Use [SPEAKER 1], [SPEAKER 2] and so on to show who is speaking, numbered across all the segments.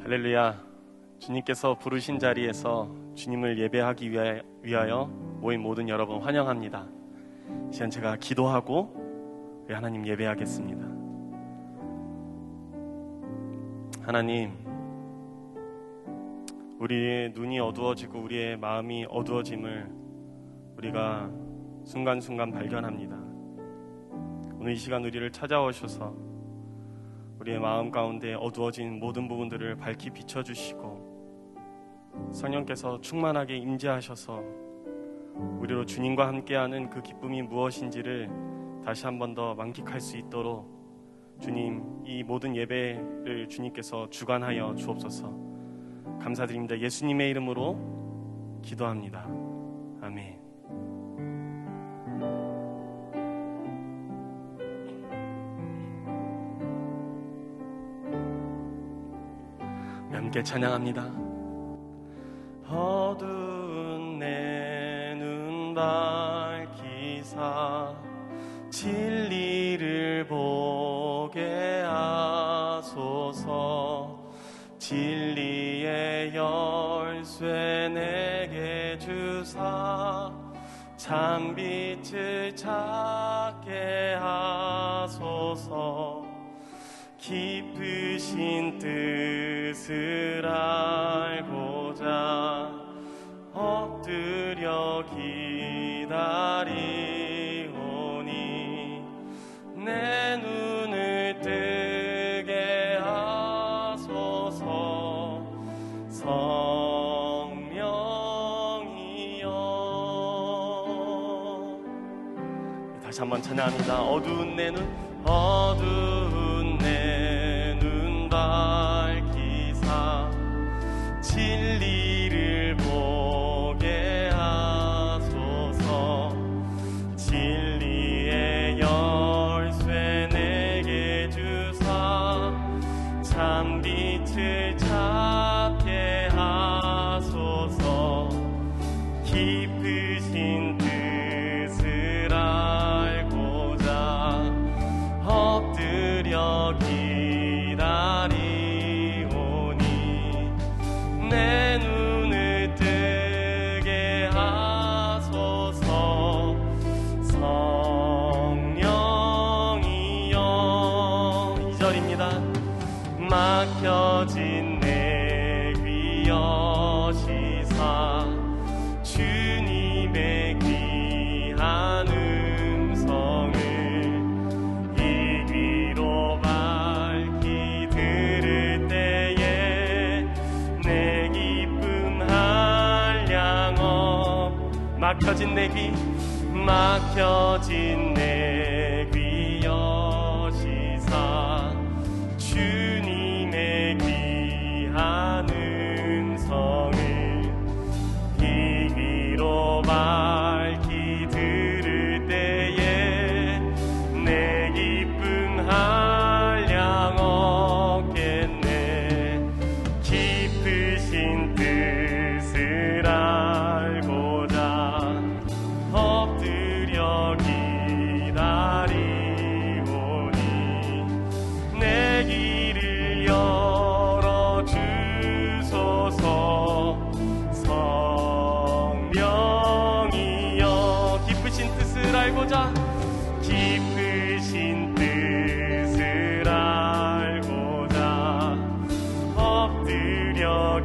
[SPEAKER 1] 할렐루야. 주님께서 부르신 자리에서 주님을 예배하기 위하여 모인 모든 여러분 환영합니다. 이 시간 제가 기도하고 우리 하나님 예배하겠습니다. 하나님, 우리의 눈이 어두워지고 우리의 마음이 어두워짐을 우리가 순간순간 발견합니다. 오늘 이 시간 우리를 찾아오셔서 우리의 마음 가운데 어두워진 모든 부분들을 밝히 비춰주시고 성령께서 충만하게 임재하셔서 우리로 주님과 함께하는 그 기쁨이 무엇인지를 다시 한 번 더 만끽할 수 있도록 주님, 이 모든 예배를 주님께서 주관하여 주옵소서. 감사드립니다. 예수님의 이름으로 기도합니다. 아멘. 함께 찬양합니다. 어두운 내 눈 밝히사 진리를 보게 하소서. 진리의 열쇠 내게 주사 참빛을 찾게 하소서. 깊으신 뜻을 알고자 엎드려 기다리오니 내 눈을 뜨게 하소서. 성령이여. 다시 한번 찬양합니다. 어두운 내 눈, 어두운 내 눈 밝히사 진리를 보게 하소서. 진리의 열쇠 내게 주사 참빛을 찾게 하소서. 깊으신 뜻을 알고자 엎드려 기다리오니 내 눈을 뜨게 하소서. 성령이여. 2절입니다. 막혀진 내 귀 여시사 주님의 귀한 음성을 이 귀로 밝히 들을 때에 내 기쁨 한량없. 막혀진 내 귀, 막혀진 내 귀 여시사 주님의 귀한 음성을 이 귀로 밝히 들을 때에 내 기쁨 한량 없겠네. 깊으신 뜻을 알고자 엎드려 기다리오니 내 길을 열어주소서. 성령이여. 깊으신 뜻을 알고자, 깊으신 뜻을 알고자 엎드려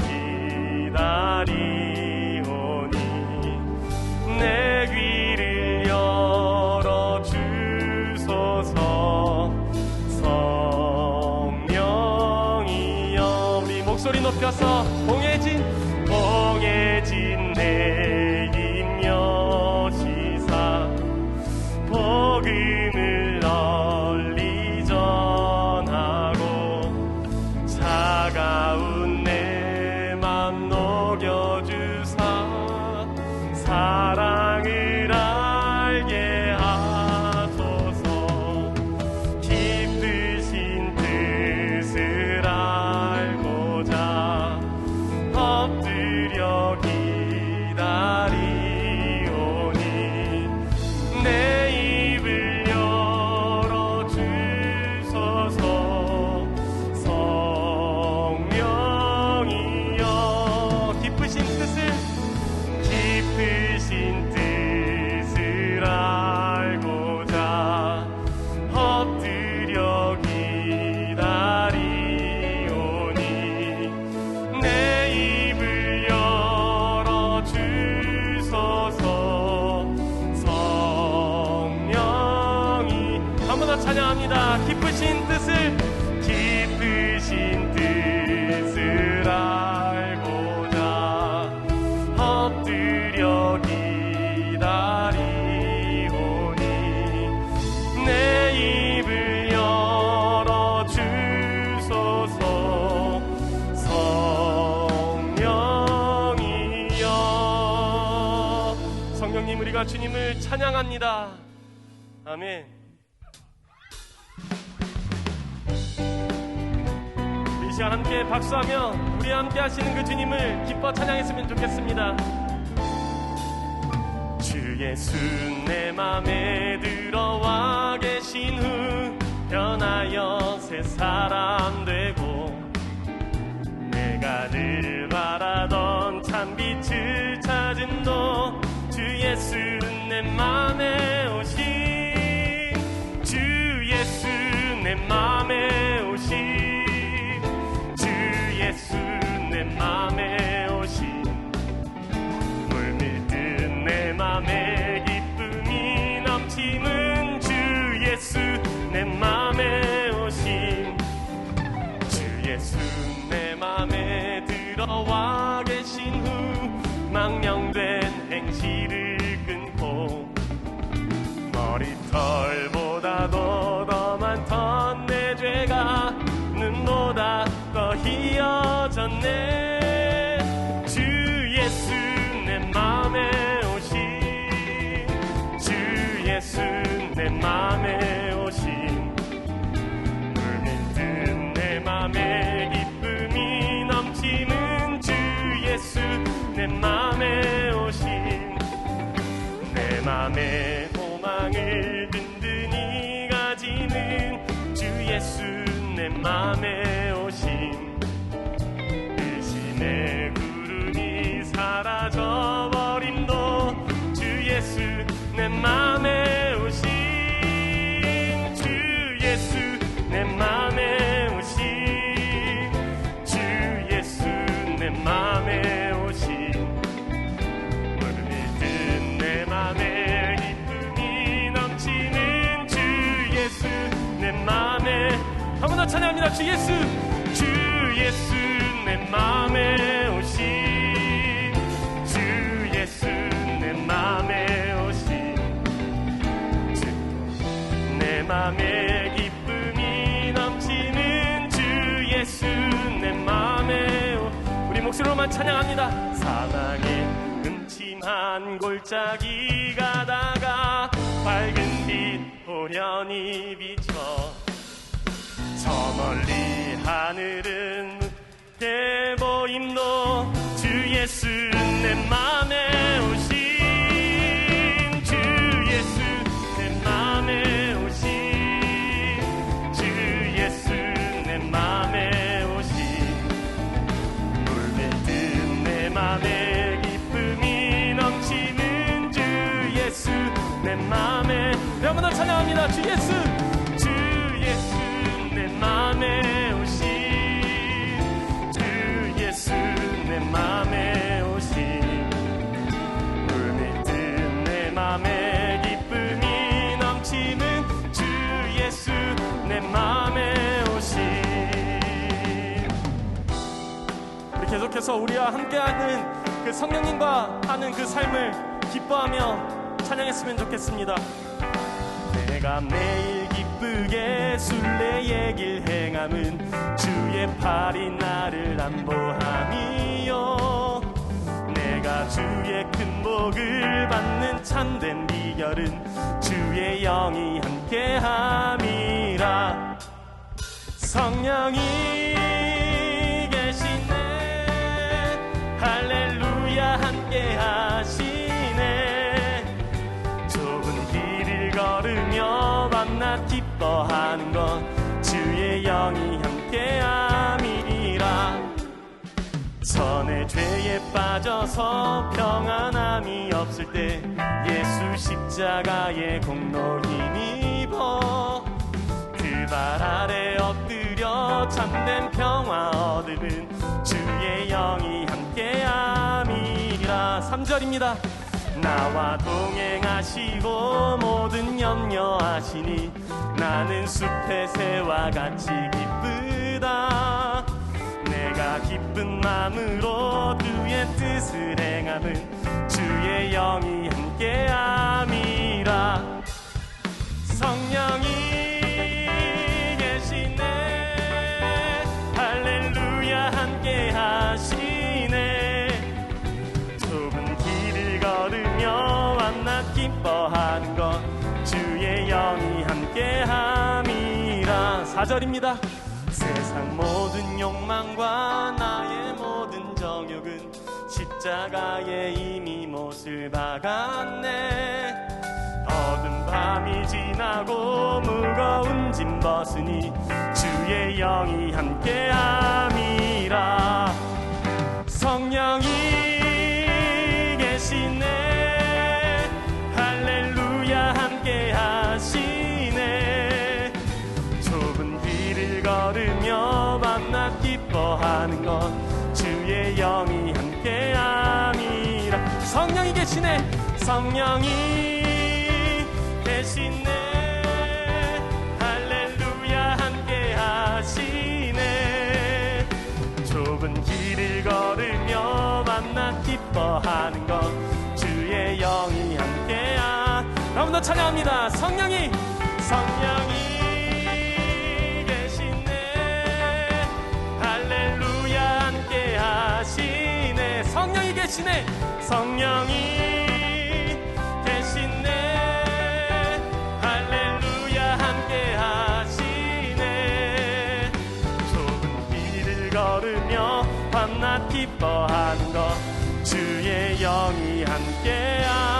[SPEAKER 1] 기다리오니 내 귀를 열어주소서. 성령이여. 우리 목소리 높여서 봉해진 내 입 여시사 복음을 널리 전하고 차가운 내 맘 녹여주사 사랑을 알게 하소서. 깊으신 뜻을 알고자 엎드려 기다리오니 찬양합니다. 기쁘신 뜻을 알고자 엎드려 기다리오니 내 입을 열어주소서. 성령님, 우리가 주님을 찬양합니다. 아멘. 우리 시간 함께 박수하며 우리와 함께 하시는 그 주님을 기뻐 찬양했으면 좋겠습니다. 주 예수 내 맘에 들어와 계신 후 변하여 새 사람 되고 내가 늘 바라던 참빛을 찾은 너 주 예수 내 맘에 오신 주 예수 내 맘에 오신 주 예수 내 맘에 오신 물밀듯 내 맘에 기쁨이 넘치는 주 예수 내 맘에 오신 주 예수 내 맘에 들어와 계신 후 망령된 행실을 끊고 머리털보다도 더 많던 내 죄가 눈보다 더 희어졌네. 주 예수 내 맘에 오신 주 예수 내 맘에 오신 물밀듯 내 맘에 기쁨이 넘치는 주 예수 내 맘에 오신 내 맘에 소망을 든든히 가지는 주 예수 내 맘에 오신 의심의 구름이 사라져버림도 주 예수 내 맘에 오신 주 예수 내 맘에 오신 주 예수 내 맘에 오신 물밀듯 내 맘에 기쁨이 넘치는 주 예수 내 맘에 한 번 더 찬양합니다. 주 예수 내 맘에 오신 주 예수 내 맘에 오신 내 맘에 기쁨이 넘치는 주 예수 내 맘에 우리 목소리로만 찬양합니다. 사망의 음침한 골짜기 가다가 밝은 빛 호련히 비춰 저 멀리 하늘은 묻게 보임도 주 예수 내 맘에 오신 주 예수 내 맘에 오신 주 예수 내 맘에 오신 물밀듯 내 맘에 기쁨이 넘치는 주 예수 내 맘에 한 번 더 찬양합니다. 주 예수 내 맘에 오신 주 예수 내 맘에 오신 물밀듯 내 맘에 기쁨이 넘치는 주 예수 내 맘에 오신 우리 계속해서 우리와 함께하는 그 성령님과 하는 그 삶을 기뻐하며 찬양했으면 좋겠습니다. 내가 매일 기쁘게 순례의 길 행함은 주의 팔이 나를 안보함이요 내가 주의 큰 복을 받는 참된 비결은 주의 영이 함께함이라. 성령이 계시네 할렐루야 함께하시네 좁은 길을 걸으며 밤낮 기뻐하는 것 주의 영이 함께함이라. 전에 죄에 빠져서 평안함이 없을 때 예수 십자가의 공로 힘입어 그 발 아래 엎드려 참된 평화 얻음은 주의 영이 함께함이라. 3절입니다. 나와 동행하시고 모든 염려하시니 나는 숲의 새와 같이 기쁘다. 내가 기쁜 마음으로 주의 뜻을 행함은 주의 영이 함께함이라. 성령이 계시네. 할렐루야 함께 하시네. 좁은 길을 걸으며 만나 기뻐하는 것 주의 영이 함께 함이라. 4절입니다. 세상 모든 욕망과 나의 모든 정욕은 십자가에 이미 못을 박았네. 어두운 밤이 지나고 무거운 짐 벗으니 주의 영이 함께함이라. 성령이 계시네. 할렐루야 함께하시네. 좁은 길을 걸으며 만나 기뻐하는 것 주의 영이 함께함이라. 성령이 계시네. 성령이 계시네. 할렐루야 함께 하시네. 좁은 길을 걸으며 만나 기뻐하는 것 주의 영이 함께야. 여러분도 찬양합니다. 성령이 계시네. 할렐루야 함께 하시네. 성령이 계시네. 성령이 걸으며 밤낮 기뻐하는 것 주의 영이 함께함이라.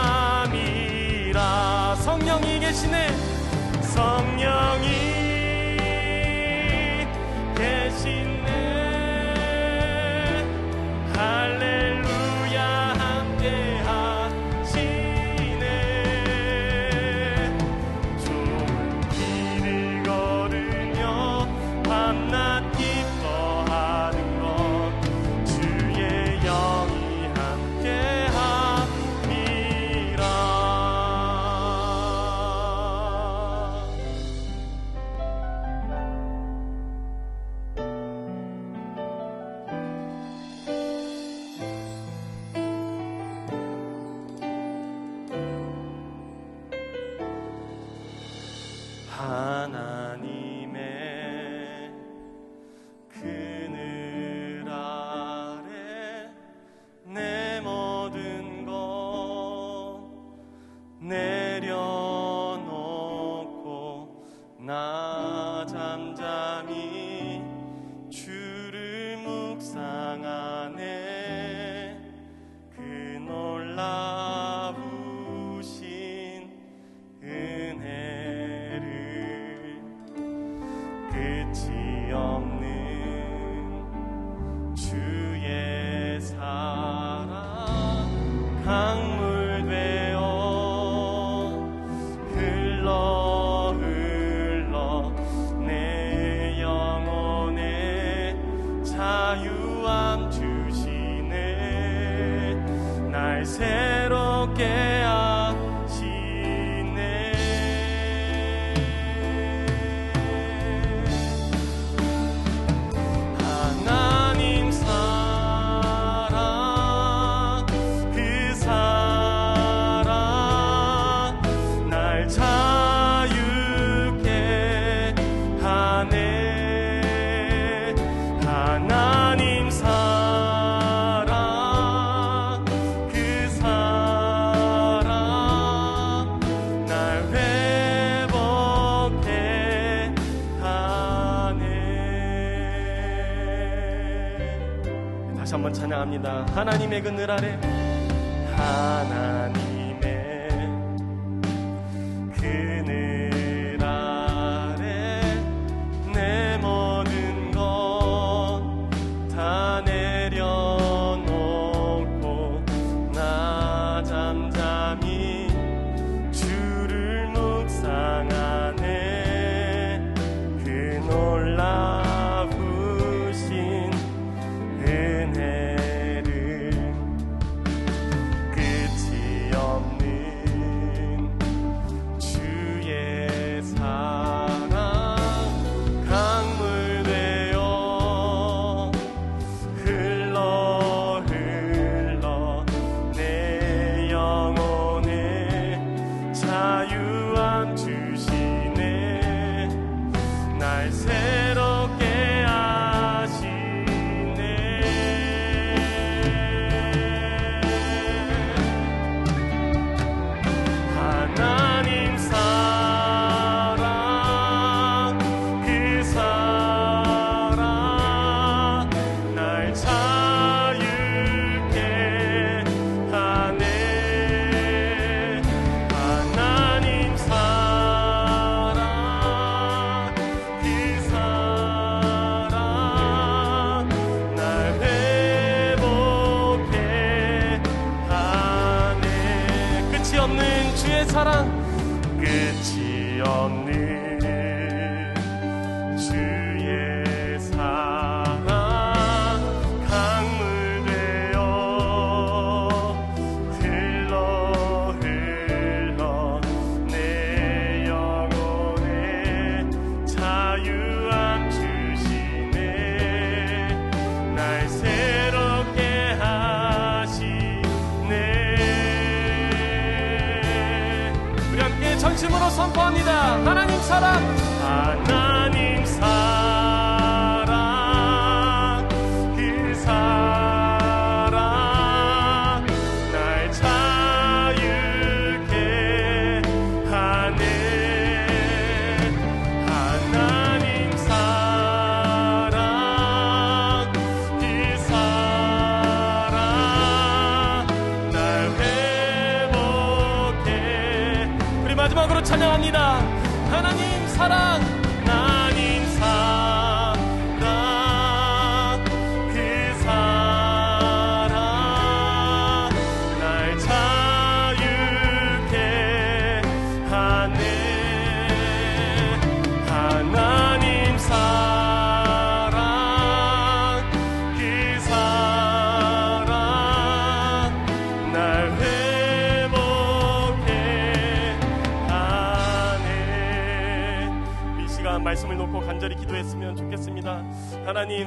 [SPEAKER 1] 성령이 계시네. 성령이 계시네. 할렐루야 함께하시네. 좁은 길을 걸으며 밤낮 하나님의 그늘 아래 내 모든 것 내려놓고 나 잠잠히 주를 묵상하네. 그 놀라우신 은혜를 끝이 없는 주의 사랑 강물 되어 흘러 내 영혼에 자유함 주시네. 날 새롭게 다시 한번 찬양합니다. 하나님의 그늘 아래 하나님의 그늘 아래 내 모든 것 다 내려놓고 나 잠잠히 주를 묵상하네. 그 놀라우신 은혜를 끝이 사랑 끝이 없는 주의 사랑 강물 되어 흘러 내 영혼에 자유함 주시네 날 새롭게 하시네 우리 함께 전심으로 선포합니다. 하나님 사랑 하나님 사랑 그 사랑 날 자유케 하네 하나님 사랑 그 사랑 날 회복해 우리 마지막으로 찬양합니다. 하나님 사랑 하나님 사랑 그 사랑 날 자유케 하네 하나님 사랑 그 사랑 날 회복해 하네 이 시간 말씀을 놓고 간절히 기도했으면 좋겠습니다.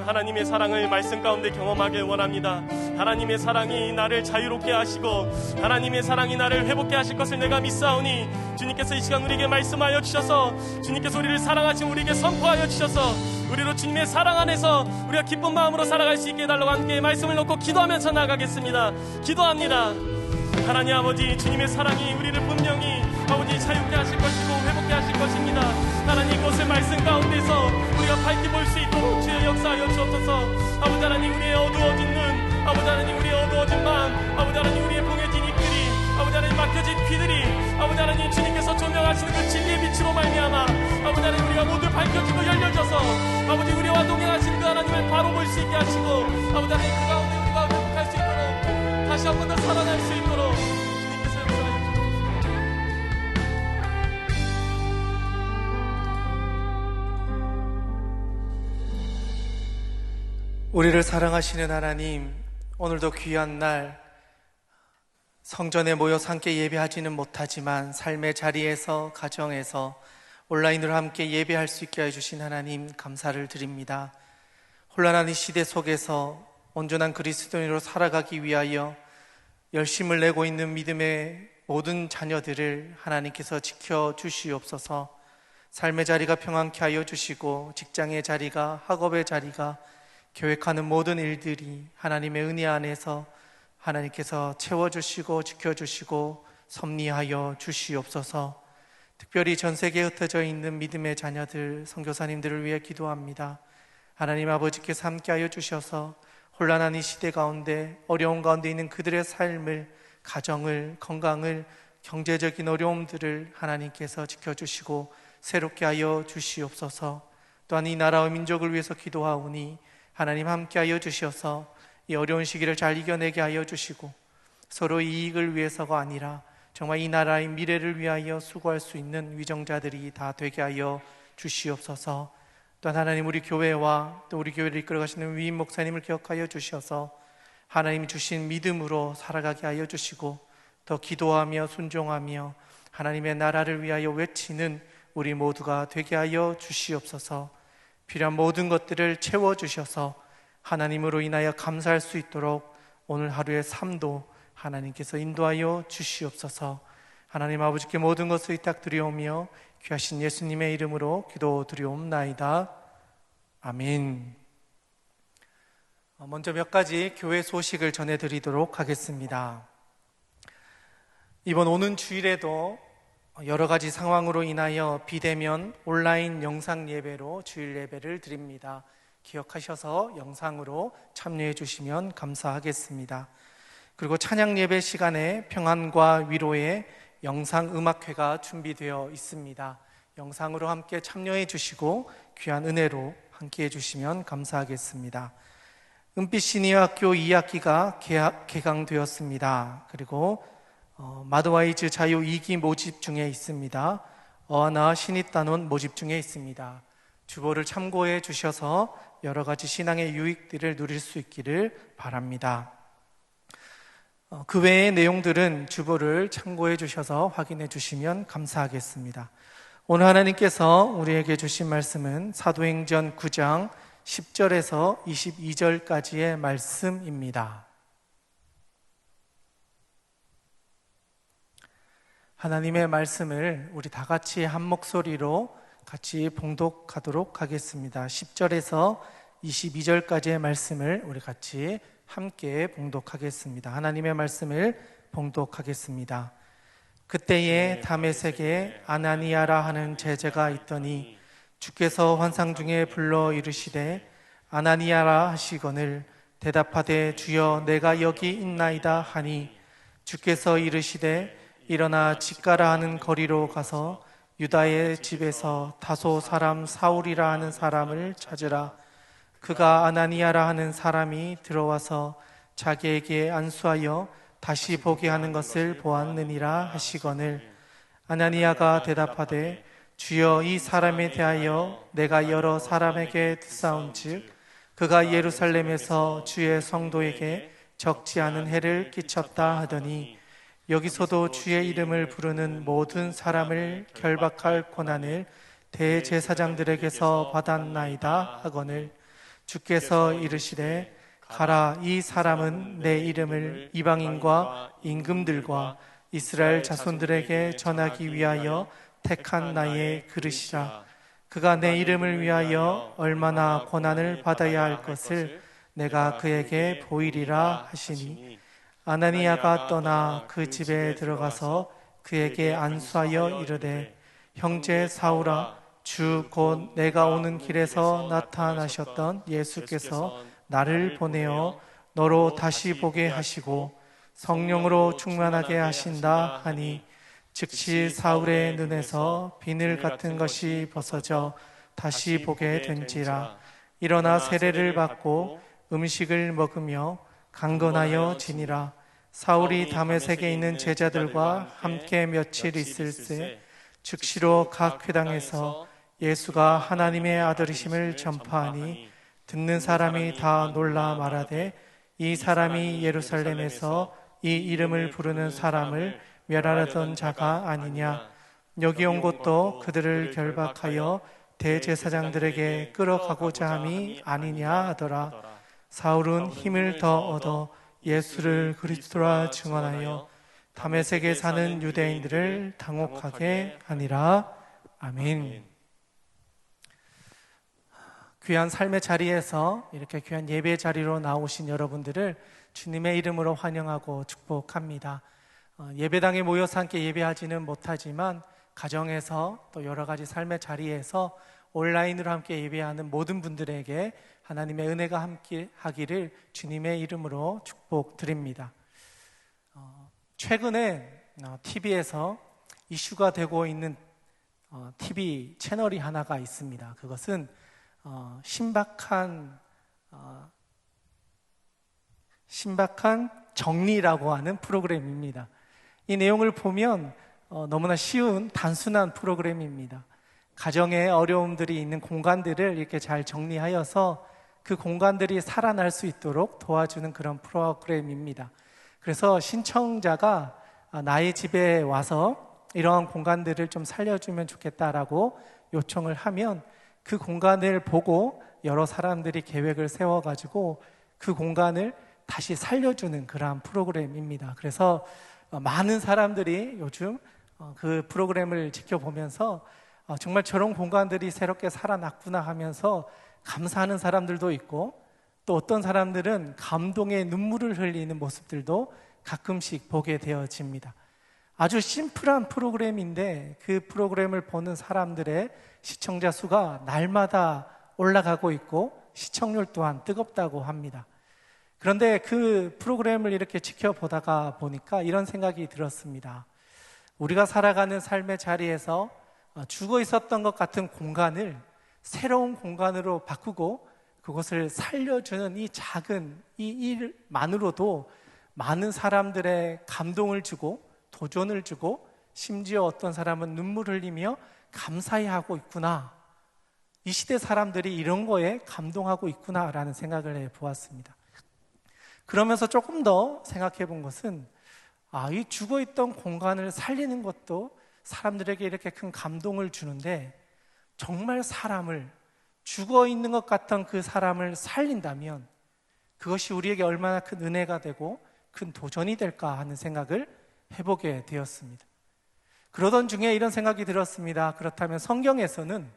[SPEAKER 1] 하나님의 사랑을 말씀 가운데 경험하길 원합니다. 하나님의 사랑이 나를 자유롭게 하시고 하나님의 사랑이 나를 회복케 하실 것을 내가 믿사오니 주님께서 이 시간 우리에게 말씀하여 주셔서 주님께서 우리를 사랑하시고 우리에게 선포하여 주셔서 우리로 주님의 사랑 안에서 우리가 기쁜 마음으로 살아갈 수 있게 해달라고 함께 말씀을 놓고 기도하면서 나가겠습니다. 기도합니다. 하나님 아버지 주님의 사랑이 우리를 분명히 아버지 자유케 하실 것이고 회복케 하실 것입니다. 하나님 이것을 말씀 가운데서 우리가 밝히 볼 수 있도록 주의 역사하여 주옵소서. 아버지 하나님 우리의 어두워진 눈 아버지 하나님 우리의 어두워진 마음 아버지 하나님 우리의 봉해진 입술이 아버지 하나님 막혀진 귀들이 아버지 하나님 주님께서 조명하시는 그 진리의 빛으로 말미암아 아버지 하나님 우리가 모두 밝혀지고 열려져서 아버지 우리와 동행하시는 그 하나님을 바로 볼 수 있게 하시고 아버지 하나님 그 가운데 우리가 회복할 수 있도록 다시 한 번 더 살아날 수 있도록 주님께서 역사하여 주옵소서.
[SPEAKER 2] 우리를 사랑하시는 하나님, 오늘도 귀한 날 성전에 모여서 함께 예배하지는 못하지만 삶의 자리에서 가정에서 온라인으로 함께 예배할 수 있게 해주신 하나님 감사를 드립니다. 혼란한 이 시대 속에서 온전한 그리스도인으로 살아가기 위하여 열심을 내고 있는 믿음의 모든 자녀들을 하나님께서 지켜주시옵소서. 삶의 자리가 평안케 하여 주시고 직장의 자리가, 학업의 자리가, 계획하는 모든 일들이 하나님의 은혜 안에서 하나님께서 채워주시고 지켜주시고 섭리하여 주시옵소서. 특별히 전 세계에 흩어져 있는 믿음의 자녀들, 선교사님들을 위해 기도합니다. 하나님 아버지께서 함께하여 주셔서 혼란한 이 시대 가운데 어려운 가운데 있는 그들의 삶을, 가정을, 건강을, 경제적인 어려움들을 하나님께서 지켜주시고 새롭게 하여 주시옵소서. 또한 이 나라와 민족을 위해서 기도하오니 하나님 함께하여 주셔서 이 어려운 시기를 잘 이겨내게 하여 주시고 서로 이익을 위해서가 아니라 정말 이 나라의 미래를 위하여 수고할 수 있는 위정자들이 다 되게 하여 주시옵소서. 또한 하나님 우리 교회와 또 우리 교회를 이끌어가시는 위임 목사님을 기억하여 주셔서 하나님이 주신 믿음으로 살아가게 하여 주시고 더 기도하며 순종하며 하나님의 나라를 위하여 외치는 우리 모두가 되게 하여 주시옵소서. 필요한 모든 것들을 채워주셔서 하나님으로 인하여 감사할 수 있도록 오늘 하루의 삶도 하나님께서 인도하여 주시옵소서. 하나님 아버지께 모든 것을 의탁드리오며 귀하신 예수님의 이름으로 기도드리옵나이다. 아멘. 먼저 몇 가지 교회 소식을 전해드리도록 하겠습니다. 이번 오는 주일에도 여러 가지 상황으로 인하여 비대면 온라인 영상 예배로 주일 예배를 드립니다. 기억하셔서 영상으로 참여해 주시면 감사하겠습니다. 그리고 찬양 예배 시간에 평안과 위로의 영상 음악회가 준비되어 있습니다. 영상으로 함께 참여해 주시고 귀한 은혜로 함께 해주시면 감사하겠습니다. 은빛 시니어학교 2학기가 개강되었습니다. 그리고 마드와이즈 자유 2기 모집 중에 있습니다. 어하나 신이 따놓은 모집 중에 있습니다. 주보를 참고해 주셔서 여러 가지 신앙의 유익들을 누릴 수 있기를 바랍니다. 그 외의 내용들은 주보를 참고해 주셔서 확인해 주시면 감사하겠습니다. 오늘 하나님께서 우리에게 주신 말씀은 사도행전 9장 10절에서 22절까지의 말씀입니다. 하나님의 말씀을 우리 다 같이 한 목소리로 같이 봉독하도록 하겠습니다. 10절에서 22절까지의 말씀을 우리 같이 함께 봉독하겠습니다. 하나님의 말씀을 봉독하겠습니다. 그때에 다메섹에 아나니아라 하는 제자가 있더니 주께서 환상 중에 불러 이르시되 아나니아라 하시거늘 대답하되 주여 내가 여기 있나이다 하니 주께서 이르시되 일어나 직가라 하는 거리로 가서 유다의 집에서 다소 사람 사울이라 하는 사람을 찾으라. 그가 아나니아라 하는 사람이 들어와서 자기에게 안수하여 다시 보게 하는 것을 보았느니라 하시거늘 아나니아가 대답하되 주여 이 사람에 대하여 내가 여러 사람에게 듣사온즉 그가 예루살렘에서 주의 성도에게 적지 않은 해를 끼쳤다 하더니 여기서도 주의 이름을 부르는 모든 사람을 결박할 권한을 대제사장들에게서 받았나이다 하거늘 주께서 이르시되 가라 이 사람은 내 이름을 이방인과 임금들과 이스라엘 자손들에게 전하기 위하여 택한 나의 그릇이라. 그가 내 이름을 위하여 얼마나 고난을 받아야 할 것을 내가 그에게 보이리라 하시니 아나니아가 떠나 그 집에 들어가서 그에게 안수하여 이르되 형제 사울아 주 곧 내가 오는 길에서 나타나셨던 예수께서 나를 보내어 너로 다시 보게 하시고 성령으로 충만하게 하신다 하니 즉시 사울의 눈에서 비늘 같은 것이 벗어져 다시 보게 된지라. 일어나 세례를 받고 음식을 먹으며 강건하여 지니라. 사울이 다메섹에 있는 제자들과 함께 며칠 있을새 즉시로 각 회당에서 예수가 하나님의 아들이심을 전파하니 듣는 사람이 다 놀라 말하되 이 사람이 예루살렘에서 이 이름을 부르는 사람을 멸하려던 자가 아니냐. 여기 온 것도 그들을 결박하여 대제사장들에게 끌어가고자 함이 아니냐 하더라. 사울은 힘을 더 얻어 예수를 그리스도라 증언하여 다메섹에 사는 유대인들을 당혹하게 하니라. 아멘. 귀한 삶의 자리에서 이렇게 귀한 예배 자리로 나오신 여러분들을 주님의 이름으로 환영하고 축복합니다. 예배당에 모여서 함께 예배하지는 못하지만 가정에서 또 여러 가지 삶의 자리에서 온라인으로 함께 예배하는 모든 분들에게 하나님의 은혜가 함께 하기를 주님의 이름으로 축복드립니다. 최근에 TV에서 이슈가 되고 있는 TV 채널이 하나가 있습니다. 그것은 신박한 정리라고 하는 프로그램입니다. 이 내용을 보면 너무나 쉬운 단순한 프로그램입니다. 가정에 어려움들이 있는 공간들을 이렇게 잘 정리하여서 그 공간들이 살아날 수 있도록 도와주는 그런 프로그램입니다. 그래서 신청자가 나의 집에 와서 이러한 공간들을 좀 살려주면 좋겠다라고 요청을 하면 그 공간을 보고 여러 사람들이 계획을 세워가지고 그 공간을 다시 살려주는 그러한 프로그램입니다. 그래서 많은 사람들이 요즘 그 프로그램을 지켜보면서 정말 저런 공간들이 새롭게 살아났구나 하면서 감사하는 사람들도 있고 또 어떤 사람들은 감동의 눈물을 흘리는 모습들도 가끔씩 보게 되어집니다. 아주 심플한 프로그램인데 그 프로그램을 보는 사람들의 시청자 수가 날마다 올라가고 있고 시청률 또한 뜨겁다고 합니다. 그런데 그 프로그램을 이렇게 지켜보다가 보니까 이런 생각이 들었습니다. 우리가 살아가는 삶의 자리에서 죽어 있었던 것 같은 공간을 새로운 공간으로 바꾸고 그것을 살려주는 이 작은 이 일만으로도 많은 사람들의 감동을 주고 도전을 주고 심지어 어떤 사람은 눈물 흘리며 감사해 하고 있구나. 이 시대 사람들이 이런 거에 감동하고 있구나라는 생각을 해보았습니다. 그러면서 조금 더 생각해 본 것은 이 죽어있던 공간을 살리는 것도 사람들에게 이렇게 큰 감동을 주는데 정말 사람을 죽어있는 것 같던 그 사람을 살린다면 그것이 우리에게 얼마나 큰 은혜가 되고 큰 도전이 될까 하는 생각을 해보게 되었습니다. 그러던 중에 이런 생각이 들었습니다. 그렇다면 성경에서는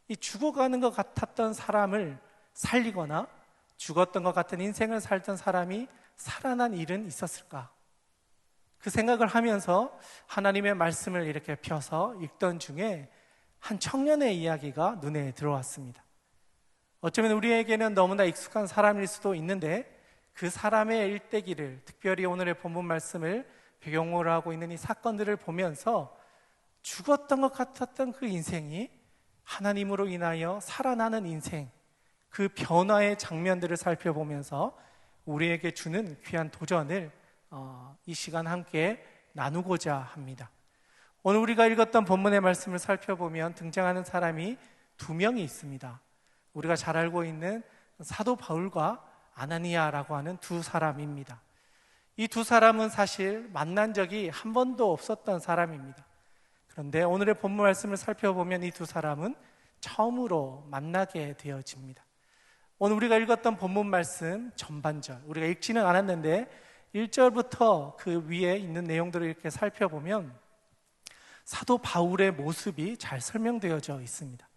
[SPEAKER 2] 이 죽어가는 것 같았던 사람을 살리거나 죽었던 것 같은 인생을 살던 사람이 살아난 일은 있었을까? 그 생각을 하면서 하나님의 말씀을 이렇게 펴서 읽던 중에 한 청년의 이야기가 눈에 들어왔습니다. 어쩌면 우리에게는 너무나 익숙한 사람일 수도 있는데 그 사람의 일대기를, 특별히 오늘의 본문 말씀을 배경으로 하고 있는 이 사건들을 보면서 죽었던 것 같았던 그 인생이 하나님으로 인하여 살아나는 인생, 그 변화의 장면들을 살펴보면서 우리에게 주는 귀한 도전을 이 시간 함께 나누고자 합니다. 오늘 우리가 읽었던 본문의 말씀을 살펴보면 등장하는 사람이 두 명이 있습니다. 우리가 잘 알고 있는 사도 바울과 아나니아라고 하는 두 사람입니다. 이 두 사람은 사실 만난 적이 한 번도 없었던 사람입니다. 그런데 오늘의 본문 말씀을 살펴보면 이 두 사람은 처음으로 만나게 되어집니다. 오늘 우리가 읽었던 본문 말씀 전반절, 우리가 읽지는 않았는데 1절부터 그 위에 있는 내용들을 이렇게 살펴보면 사도 바울의 모습이 잘 설명되어져 있습니다.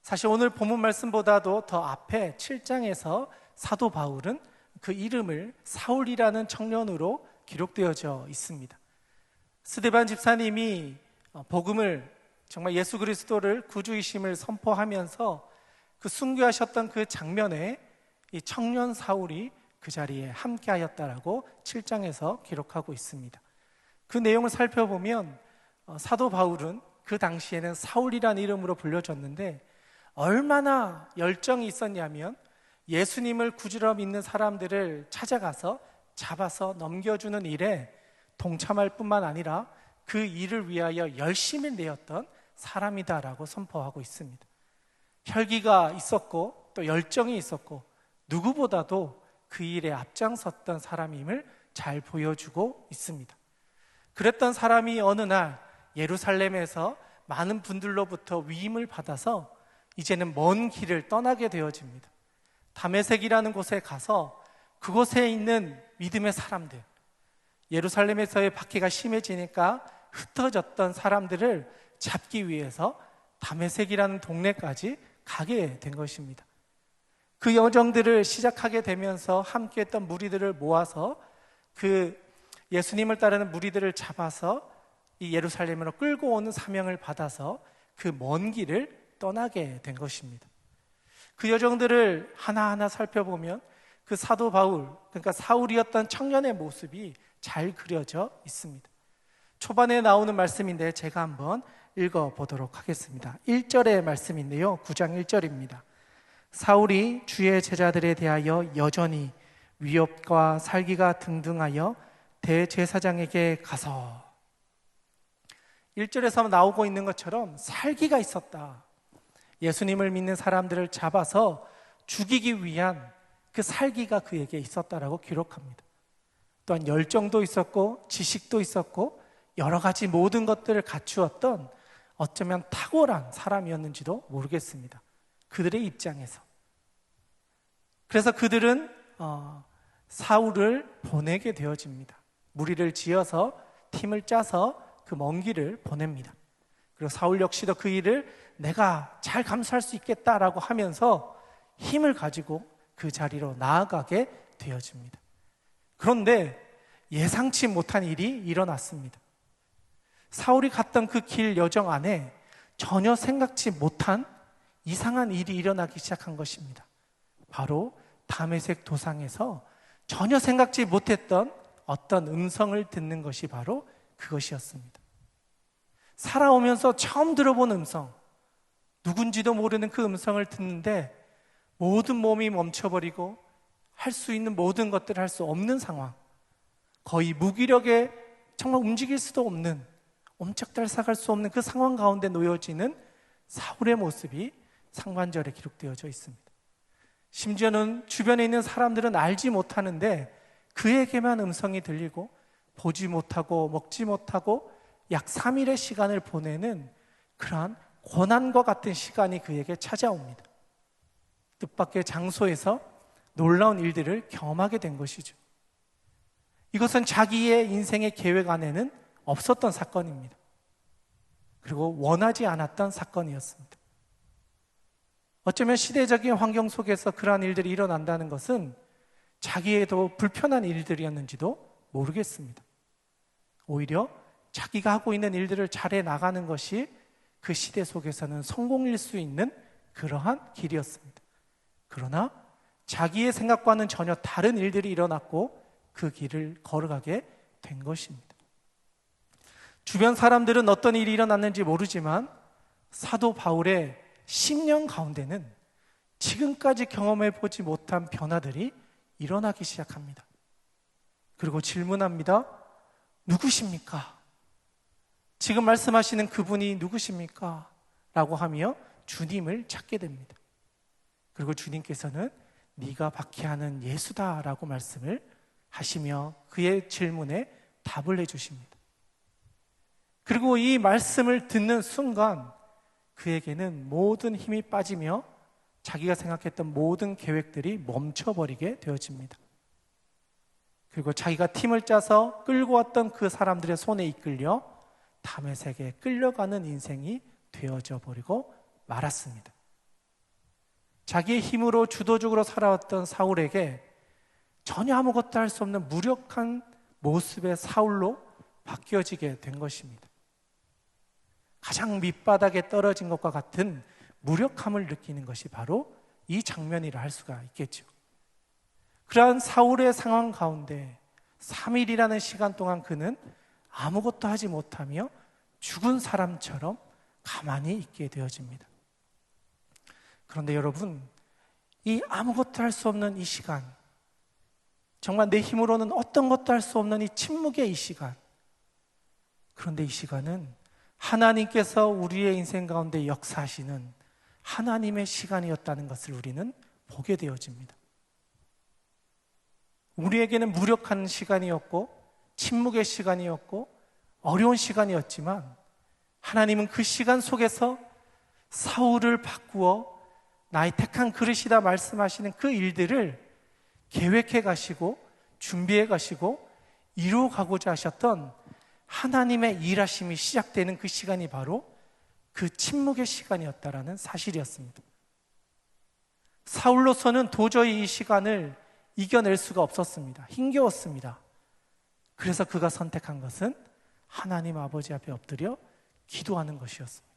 [SPEAKER 2] 사실 오늘 본문 말씀보다도 더 앞에 7장에서 사도 바울은 그 이름을 사울이라는 청년으로 기록되어져 있습니다. 스데반 집사님이 복음을, 정말 예수 그리스도를 구주이심을 선포하면서 그 순교하셨던 그 장면에 이 청년 사울이 그 자리에 함께하였다라고 7장에서 기록하고 있습니다. 그 내용을 살펴보면 사도 바울은 그 당시에는 사울이라는 이름으로 불려졌는데 얼마나 열정이 있었냐면 예수님을 구주로 믿는 사람들을 찾아가서 잡아서 넘겨주는 일에 동참할 뿐만 아니라 그 일을 위하여 열심히 내었던 사람이다라고 선포하고 있습니다. 혈기가 있었고 또 열정이 있었고 누구보다도 그 일에 앞장섰던 사람임을 잘 보여주고 있습니다. 그랬던 사람이 어느 날 예루살렘에서 많은 분들로부터 위임을 받아서 이제는 먼 길을 떠나게 되어집니다. 다메섹이라는 곳에 가서 그곳에 있는 믿음의 사람들, 예루살렘에서의 박해가 심해지니까 흩어졌던 사람들을 잡기 위해서 다메섹이라는 동네까지 가게 된 것입니다. 그 여정들을 시작하게 되면서 함께했던 무리들을 모아서 그 예수님을 따르는 무리들을 잡아서 이 예루살렘으로 끌고 오는 사명을 받아서 그 먼 길을 떠나게 된 것입니다. 그 여정들을 하나하나 살펴보면 그 사도 바울, 그러니까 사울이었던 청년의 모습이 잘 그려져 있습니다. 초반에 나오는 말씀인데 제가 한번 읽어보도록 하겠습니다. 1절의 말씀인데요, 9장 1절입니다. 사울이 주의 제자들에 대하여 여전히 위협과 살기가 등등하여 대제사장에게 가서, 1절에서 나오고 있는 것처럼 살기가 있었다. 예수님을 믿는 사람들을 잡아서 죽이기 위한 그 살기가 그에게 있었다라고 기록합니다. 또한 열정도 있었고 지식도 있었고 여러 가지 모든 것들을 갖추었던 어쩌면 탁월한 사람이었는지도 모르겠습니다. 그들의 입장에서. 그래서 그들은 사울을 보내게 되어집니다. 무리를 지어서 팀을 짜서 그 먼 길을 보냅니다. 그리고 사울 역시도 그 일을 내가 잘 감수할 수 있겠다라고 하면서 힘을 가지고 그 자리로 나아가게 되어집니다. 그런데 예상치 못한 일이 일어났습니다. 사울이 갔던 그 길 여정 안에 전혀 생각지 못한 이상한 일이 일어나기 시작한 것입니다. 바로 다메섹 도상에서 전혀 생각지 못했던 어떤 음성을 듣는 것이 바로 그것이었습니다. 살아오면서 처음 들어본 음성, 누군지도 모르는 그 음성을 듣는데 모든 몸이 멈춰버리고 할 수 있는 모든 것들을 할 수 없는 상황, 거의 무기력에 정말 움직일 수도 없는, 옴짝달싹할 수 없는 그 상황 가운데 놓여지는 사울의 모습이 상반절에 기록되어져 있습니다. 심지어는 주변에 있는 사람들은 알지 못하는데 그에게만 음성이 들리고 보지 못하고 먹지 못하고 약 3일의 시간을 보내는 그러한 고난과 같은 시간이 그에게 찾아옵니다. 뜻밖의 장소에서 놀라운 일들을 경험하게 된 것이죠. 이것은 자기의 인생의 계획 안에는 없었던 사건입니다. 그리고 원하지 않았던 사건이었습니다. 어쩌면 시대적인 환경 속에서 그러한 일들이 일어난다는 것은 자기에도 불편한 일들이었는지도 모르겠습니다. 오히려 자기가 하고 있는 일들을 잘해 나가는 것이 그 시대 속에서는 성공일 수 있는 그러한 길이었습니다. 그러나 자기의 생각과는 전혀 다른 일들이 일어났고 그 길을 걸어가게 된 것입니다. 주변 사람들은 어떤 일이 일어났는지 모르지만 사도 바울의 10년 가운데는 지금까지 경험해 보지 못한 변화들이 일어나기 시작합니다. 그리고 질문합니다. 누구십니까? 지금 말씀하시는 그분이 누구십니까? 라고 하며 주님을 찾게 됩니다. 그리고 주님께서는 네가 박해하는 예수다라고 말씀을 하시며 그의 질문에 답을 해주십니다. 그리고 이 말씀을 듣는 순간 그에게는 모든 힘이 빠지며 자기가 생각했던 모든 계획들이 멈춰버리게 되어집니다. 그리고 자기가 팀을 짜서 끌고 왔던 그 사람들의 손에 이끌려 다메섹에 끌려가는 인생이 되어져 버리고 말았습니다. 자기의 힘으로 주도적으로 살아왔던 사울에게 전혀 아무것도 할 수 없는 무력한 모습의 사울로 바뀌어지게 된 것입니다. 가장 밑바닥에 떨어진 것과 같은 무력함을 느끼는 것이 바로 이 장면이라 할 수가 있겠죠. 그러한 사울의 상황 가운데 3일이라는 시간 동안 그는 아무것도 하지 못하며 죽은 사람처럼 가만히 있게 되어집니다. 그런데 여러분, 이 아무것도 할 수 없는 이 시간, 정말 내 힘으로는 어떤 것도 할 수 없는 이 침묵의 이 시간, 그런데 이 시간은 하나님께서 우리의 인생 가운데 역사하시는 하나님의 시간이었다는 것을 우리는 보게 되어집니다. 우리에게는 무력한 시간이었고 침묵의 시간이었고 어려운 시간이었지만 하나님은 그 시간 속에서 사울을 바꾸어 나의 택한 그릇이다 말씀하시는 그 일들을 계획해 가시고 준비해 가시고 이루어 가고자 하셨던 하나님의 일하심이 시작되는 그 시간이 바로 그 침묵의 시간이었다라는 사실이었습니다. 사울로서는 도저히 이 시간을 이겨낼 수가 없었습니다. 힘겨웠습니다. 그래서 그가 선택한 것은 하나님 아버지 앞에 엎드려 기도하는 것이었습니다.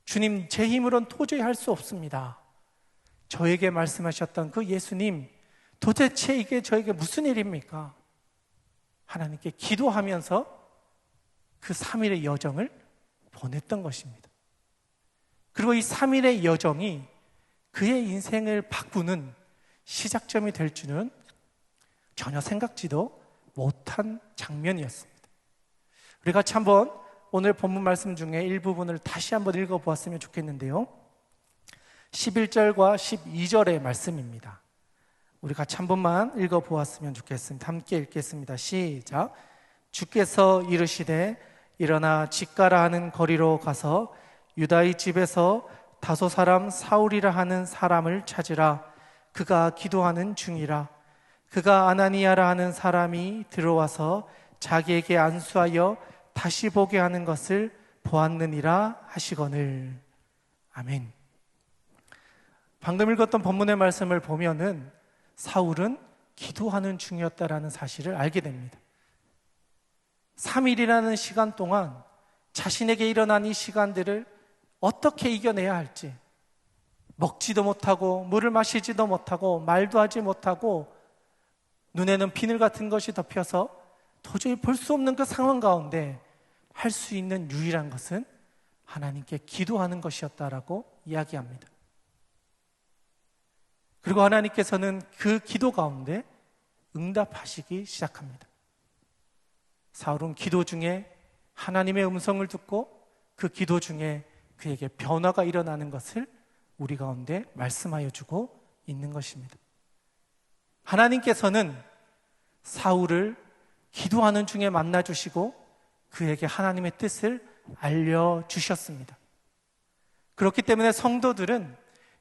[SPEAKER 2] 주님, 제 힘으로는 도저히 할 수 없습니다. 저에게 말씀하셨던 그 예수님, 도대체 이게 저에게 무슨 일입니까? 하나님께 기도하면서 그 3일의 여정을 보냈던 것입니다. 그리고 이 3일의 여정이 그의 인생을 바꾸는 시작점이 될 줄은 전혀 생각지도 못한 장면이었습니다. 우리 같이 한번 오늘 본문 말씀 중에 일부분을 다시 한번 읽어보았으면 좋겠는데요. 11절과 12절의 말씀입니다. 우리 같이 한 번만 읽어보았으면 좋겠습니다. 함께 읽겠습니다. 시작. 주께서 이르시되 일어나 직가라 하는 거리로 가서 유다의 집에서 다소 사람 사울이라 하는 사람을 찾으라. 그가 기도하는 중이라. 그가 아나니아라 하는 사람이 들어와서 자기에게 안수하여 다시 보게 하는 것을 보았느니라 하시거늘. 아멘. 방금 읽었던 본문의 말씀을 보면은 사울은 기도하는 중이었다라는 사실을 알게 됩니다. 3일이라는 시간 동안 자신에게 일어난 이 시간들을 어떻게 이겨내야 할지, 먹지도 못하고 물을 마시지도 못하고 말도 하지 못하고 눈에는 비늘 같은 것이 덮여서 도저히 볼 수 없는 그 상황 가운데 할 수 있는 유일한 것은 하나님께 기도하는 것이었다라고 이야기합니다. 그리고 하나님께서는 그 기도 가운데 응답하시기 시작합니다. 사울은 기도 중에 하나님의 음성을 듣고 그 기도 중에 그에게 변화가 일어나는 것을 우리 가운데 말씀하여 주고 있는 것입니다. 하나님께서는 사울을 기도하는 중에 만나 주시고 그에게 하나님의 뜻을 알려주셨습니다. 그렇기 때문에 성도들은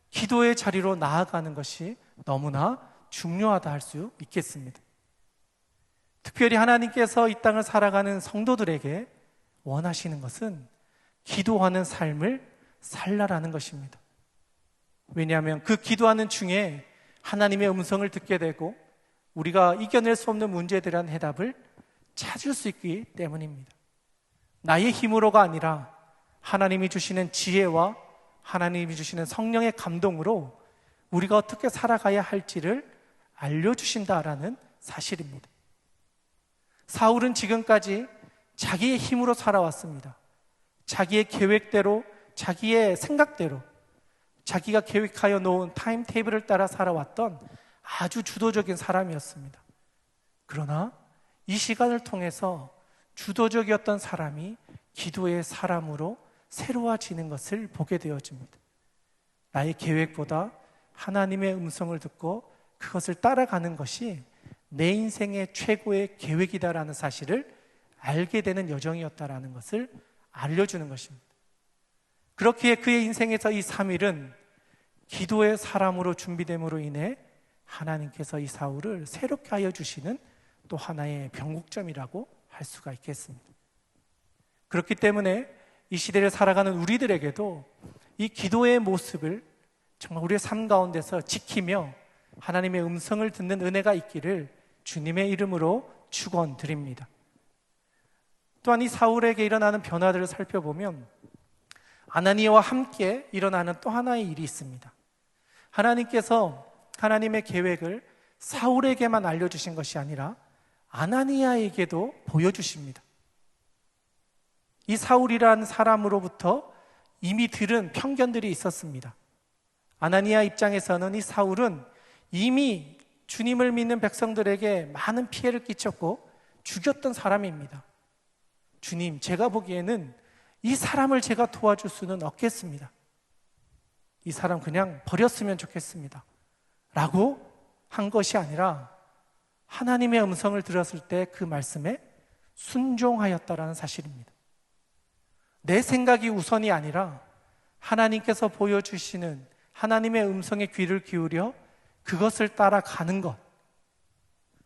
[SPEAKER 2] 기도의 자리로 나아가는 것이 너무나 중요하다 할 수 있겠습니다. 특별히 하나님께서 이 땅을 살아가는 성도들에게 원하시는 것은 기도하는 삶을 살라라는 것입니다. 왜냐하면 그 기도하는 중에 하나님의 음성을 듣게 되고 우리가 이겨낼 수 없는 문제에 대한 해답을 찾을 수 있기 때문입니다. 나의 힘으로가 아니라 하나님이 주시는 지혜와 하나님이 주시는 성령의 감동으로 우리가 어떻게 살아가야 할지를 알려주신다라는 사실입니다. 사울은 지금까지 자기의 힘으로 살아왔습니다. 자기의 계획대로, 자기의 생각대로, 자기가 계획하여 놓은 타임테이블을 따라 살아왔던 아주 주도적인 사람이었습니다. 그러나 이 시간을 통해서 주도적이었던 사람이 기도의 사람으로 새로워지는 것을 보게 되어집니다. 나의 계획보다 하나님의 음성을 듣고 그것을 따라가는 것이 내 인생의 최고의 계획이다라는 사실을 알게 되는 여정이었다라는 것을 알려주는 것입니다. 그렇기에 그의 인생에서 이 3일은 기도의 사람으로 준비됨으로 인해 하나님께서 이 사울을 새롭게 하여 주시는 또 하나의 변곡점이라고 할 수가 있겠습니다. 그렇기 때문에 이 시대를 살아가는 우리들에게도 이 기도의 모습을 정말 우리의 삶 가운데서 지키며 하나님의 음성을 듣는 은혜가 있기를 주님의 이름으로 축원드립니다. 또한 이 사울에게 일어나는 변화들을 살펴보면 아나니아와 함께 일어나는 또 하나의 일이 있습니다. 하나님께서 하나님의 계획을 사울에게만 알려주신 것이 아니라 아나니아에게도 보여주십니다. 이 사울이라는 사람으로부터 이미 들은 편견들이 있었습니다. 아나니아 입장에서는 이 사울은 이미 주님을 믿는 백성들에게 많은 피해를 끼쳤고 죽였던 사람입니다. 주님, 제가 보기에는 이 사람을 제가 도와줄 수는 없겠습니다. 이 사람 그냥 버렸으면 좋겠습니다. 라고 한 것이 아니라 하나님의 음성을 들었을 때 그 말씀에 순종하였다라는 사실입니다. 내 생각이 우선이 아니라 하나님께서 보여주시는 하나님의 음성에 귀를 기울여 그것을 따라가는 것,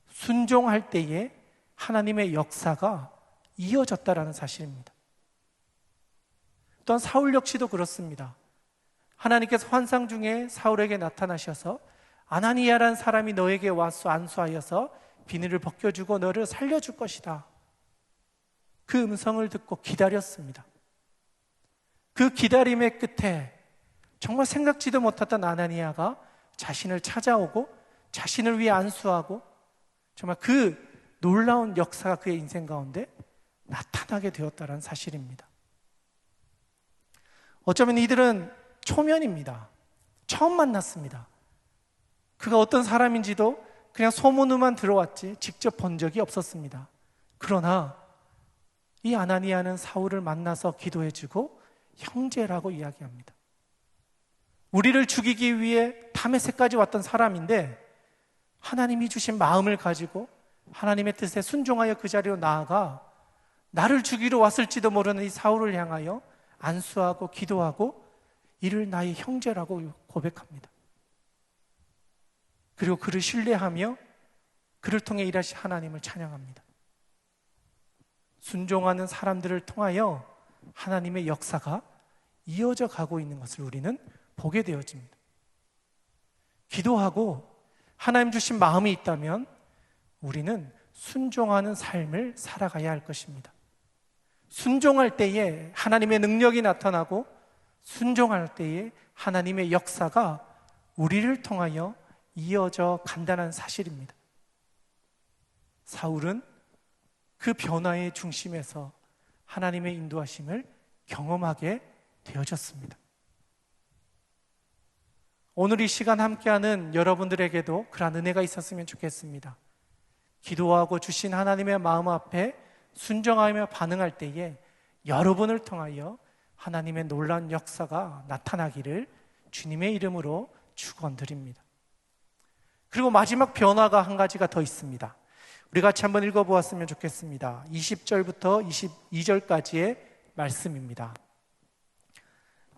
[SPEAKER 2] 순종할 때에 하나님의 역사가 이어졌다라는 사실입니다. 또한 사울 역시도 그렇습니다. 하나님께서 환상 중에 사울에게 나타나셔서 아나니아라는 사람이 너에게 와서 안수하여서 비늘을 벗겨주고 너를 살려줄 것이다. 그 음성을 듣고 기다렸습니다. 그 기다림의 끝에 정말 생각지도 못했던 아나니아가 자신을 찾아오고 자신을 위해 안수하고 정말 그 놀라운 역사가 그의 인생 가운데 나타나게 되었다는 사실입니다. 어쩌면 이들은 초면입니다. 처음 만났습니다. 그가 어떤 사람인지도 그냥 소문으로만 들어왔지 직접 본 적이 없었습니다. 그러나 이 아나니아는 사울을 만나서 기도해주고 형제라고 이야기합니다. 우리를 죽이기 위해 다메섹까지 왔던 사람인데 하나님이 주신 마음을 가지고 하나님의 뜻에 순종하여 그 자리로 나아가 나를 죽이러 왔을지도 모르는 이 사울을 향하여 안수하고 기도하고 이를 나의 형제라고 고백합니다. 그리고 그를 신뢰하며 그를 통해 일하신 하나님을 찬양합니다. 순종하는 사람들을 통하여 하나님의 역사가 이어져 가고 있는 것을 우리는 보게 되어집니다. 기도하고 하나님 주신 마음이 있다면 우리는 순종하는 삶을 살아가야 할 것입니다. 순종할 때에 하나님의 능력이 나타나고 순종할 때에 하나님의 역사가 우리를 통하여 이어져 간다는 사실입니다. 사울은 그 변화의 중심에서 하나님의 인도하심을 경험하게 되어졌습니다. 오늘 이 시간 함께하는 여러분들에게도 그런 은혜가 있었으면 좋겠습니다. 기도하고 주신 하나님의 마음 앞에 순종하며 반응할 때에 여러분을 통하여 하나님의 놀라운 역사가 나타나기를 주님의 이름으로 축원드립니다. 그리고 마지막 변화가 한 가지가 더 있습니다. 우리 같이 한번 읽어보았으면 좋겠습니다. 20절부터 22절까지의 말씀입니다.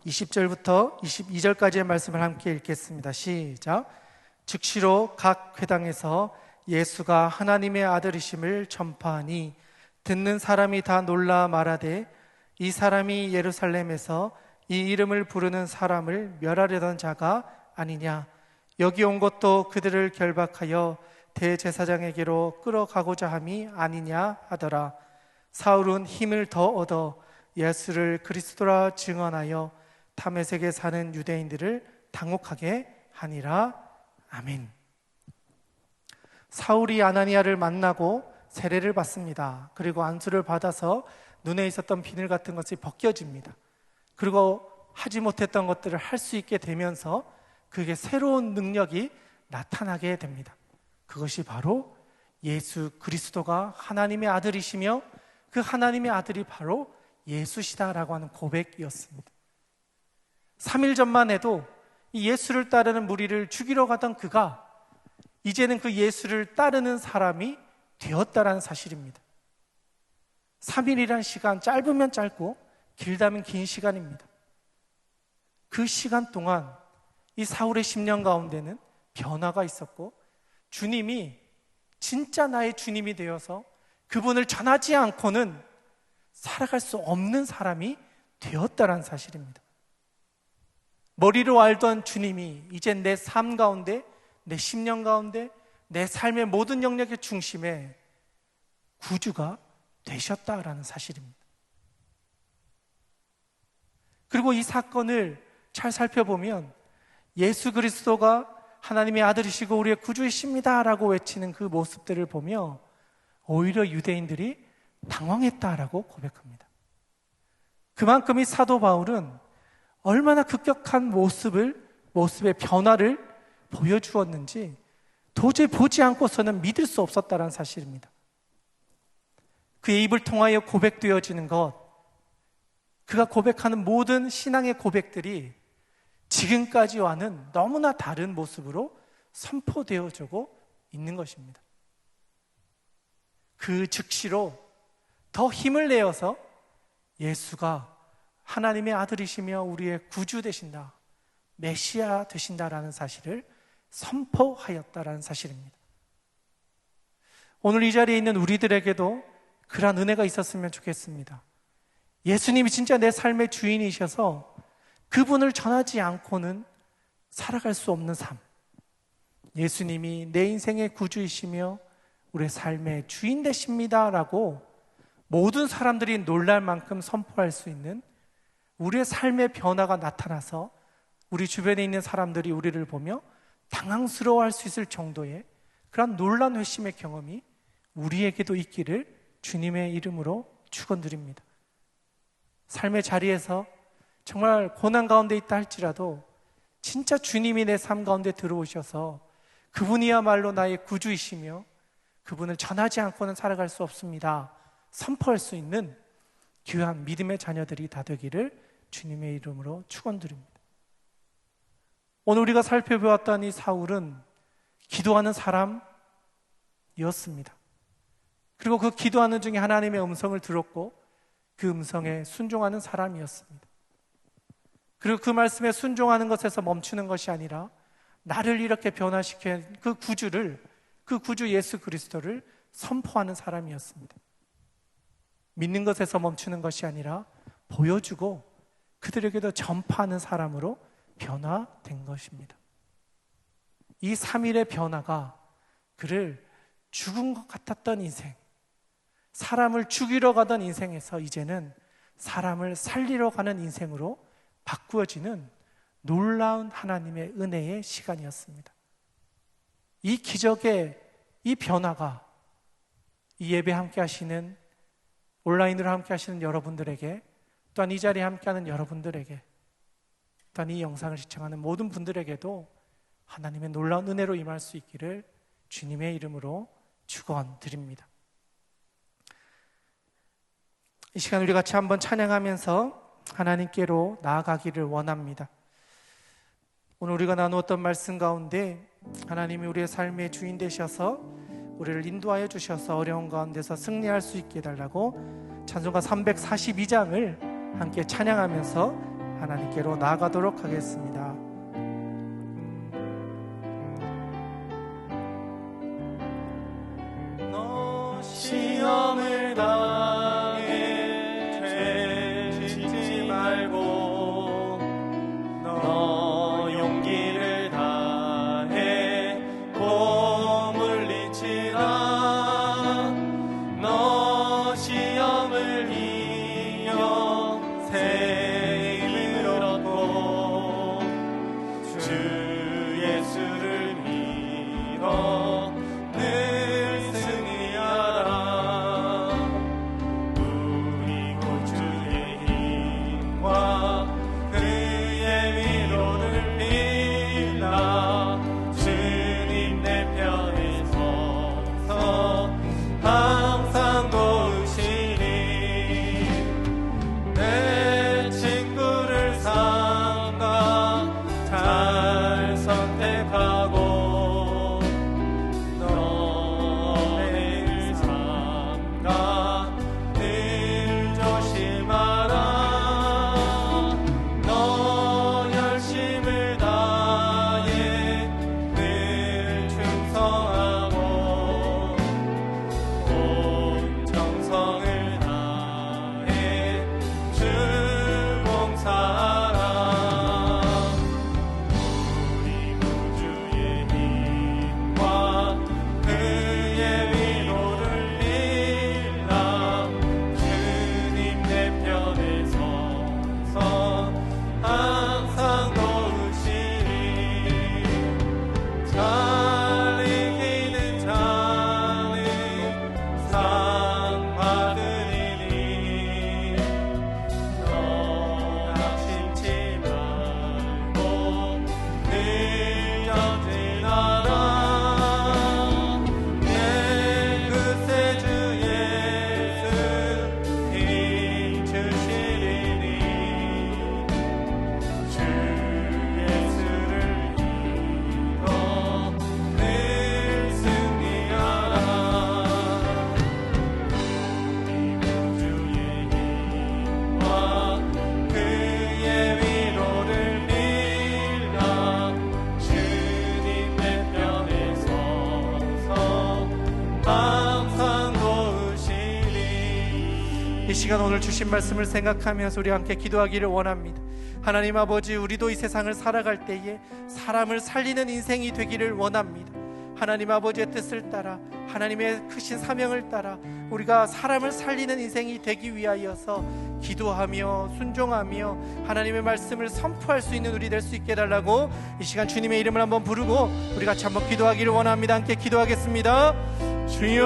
[SPEAKER 2] 20절부터 22절까지의 말씀을 함께 읽겠습니다. 시작. 즉시로 각 회당에서 예수가 하나님의 아들이심을 전파하니 듣는 사람이 다 놀라 말하되 이 사람이 예루살렘에서 이 이름을 부르는 사람을 멸하려던 자가 아니냐. 여기 온 것도 그들을 결박하여 대제사장에게로 끌어가고자 함이 아니냐 하더라. 사울은 힘을 더 얻어 예수를 그리스도라 증언하여 다메섹에 사는 유대인들을 당혹하게 하니라. 아멘. 사울이 아나니아를 만나고 세례를 받습니다. 그리고 안수를 받아서 눈에 있었던 비늘 같은 것이 벗겨집니다. 그리고 하지 못했던 것들을 할 수 있게 되면서 그게 새로운 능력이 나타나게 됩니다. 그것이 바로 예수 그리스도가 하나님의 아들이시며 그 하나님의 아들이 바로 예수시다라고 하는 고백이었습니다. 3일 전만 해도 이 예수를 따르는 무리를 죽이러 가던 그가 이제는 그 예수를 따르는 사람이 되었다라는 사실입니다. 3일이란 시간, 짧으면 짧고 길다면 긴 시간입니다. 그 시간 동안 이 사울의 심령 가운데는 변화가 있었고 주님이 진짜 나의 주님이 되어서 그분을 전하지 않고는 살아갈 수 없는 사람이 되었다라는 사실입니다. 머리로 알던 주님이 이제 내 삶 가운데, 내 심령 가운데, 내 삶의 모든 영역의 중심에 구주가 되셨다라는 사실입니다. 그리고 이 사건을 잘 살펴보면 예수 그리스도가 하나님의 아들이시고 우리의 구주이십니다 라고 외치는 그 모습들을 보며 오히려 유대인들이 당황했다라고 고백합니다. 그만큼 이 사도 바울은 얼마나 급격한 모습의 변화를 보여주었는지 도저히 보지 않고서는 믿을 수 없었다는 사실입니다. 그의 입을 통하여 고백되어지는 것, 그가 고백하는 모든 신앙의 고백들이 지금까지와는 너무나 다른 모습으로 선포되어지고 있는 것입니다. 그 즉시로 더 힘을 내어서 예수가 하나님의 아들이시며 우리의 구주 되신다, 메시아 되신다라는 사실을 선포하였다라는 사실입니다. 오늘 이 자리에 있는 우리들에게도 그러한 은혜가 있었으면 좋겠습니다. 예수님이 진짜 내 삶의 주인이셔서 그분을 전하지 않고는 살아갈 수 없는 삶, 예수님이 내 인생의 구주이시며 우리의 삶의 주인 되십니다 라고 모든 사람들이 놀랄 만큼 선포할 수 있는 우리의 삶의 변화가 나타나서 우리 주변에 있는 사람들이 우리를 보며 당황스러워할 수 있을 정도의 그런 놀라운 회심의 경험이 우리에게도 있기를 주님의 이름으로 축원드립니다. 삶의 자리에서 정말 고난 가운데 있다 할지라도 진짜 주님이 내 삶 가운데 들어오셔서 그분이야말로 나의 구주이시며 그분을 전하지 않고는 살아갈 수 없습니다 선포할 수 있는 귀한 믿음의 자녀들이 다 되기를 주님의 이름으로 축원드립니다. 오늘 우리가 살펴보았던 이 사울은 기도하는 사람이었습니다. 그리고 그 기도하는 중에 하나님의 음성을 들었고 그 음성에 순종하는 사람이었습니다. 그리고 그 말씀에 순종하는 것에서 멈추는 것이 아니라 나를 이렇게 변화시킨 그 구주를, 그 구주 예수 그리스도를 선포하는 사람이었습니다. 믿는 것에서 멈추는 것이 아니라 보여주고 그들에게도 전파하는 사람으로 변화된 것입니다. 이 3일의 변화가 그를 죽은 것 같았던 인생, 사람을 죽이러 가던 인생에서 이제는 사람을 살리러 가는 인생으로 바꾸어지는 놀라운 하나님의 은혜의 시간이었습니다. 이 기적의 이 변화가 이 예배 함께 하시는, 온라인으로 함께 하시는 여러분들에게, 또한 이 자리에 함께 하는 여러분들에게, 또한 이 영상을 시청하는 모든 분들에게도 하나님의 놀라운 은혜로 임할 수 있기를 주님의 이름으로 축원드립니다. 이 시간 우리 같이 한번 찬양하면서 하나님께로 나아가기를 원합니다. 오늘 우리가 나누었던 말씀 가운데 하나님이 우리의 삶의 주인 되셔서 우리를 인도하여 주셔서 어려운 가운데서 승리할 수 있게 해달라고 찬송가 342장을 함께 찬양하면서 하나님께로 나아가도록 하겠습니다.
[SPEAKER 1] 너 시험을 당해 죄 짓지 말고 너 용기를 다해 고 물리치라. 너 시험을 이겨 새 힘을 얻고 주 예수를 믿어 늘 승리하라. 우리 구주의 힘과 그의 위로를 빌라. 주님 내 편에 서서 항상 도우시리. 내 친구를 삼가 잘 선택하고 너를 삼가 늘 조심하라. 너 열심을 다해 늘 충성하고 온 정성을 다해 주 봉사하라. 우리 구주의 힘과 그의 위로를 빌라. 주님 내 편에 서서 항상 도우시리. 잘 이기는 자는 상 받으리니. 너 낙심치 말고 늘 전진하라. 내 구세주 예수 힘 주시리니. 주 예수를 믿어 늘 승리하라. 우리 구주의 힘과 그의 위로를 빌라. 주님 내 편에 서서 항상 도우시리.
[SPEAKER 2] 이 시간 오늘 주신 말씀을 생각하면서 우리 함께 기도하기를 원합니다. 하나님 아버지, 우리도 이 세상을 살아갈 때에 사람을 살리는 인생이 되기를 원합니다. 하나님 아버지의 뜻을 따라, 하나님의 크신 사명을 따라 우리가 사람을 살리는 인생이 되기 위하여서 기도하며 순종하며 하나님의 말씀을 선포할 수 있는 우리 될 수 있게 해달라고 이 시간 주님의 이름을 한번 부르고 우리 같이 한번 기도하기를 원합니다. 함께 기도하겠습니다. 주여,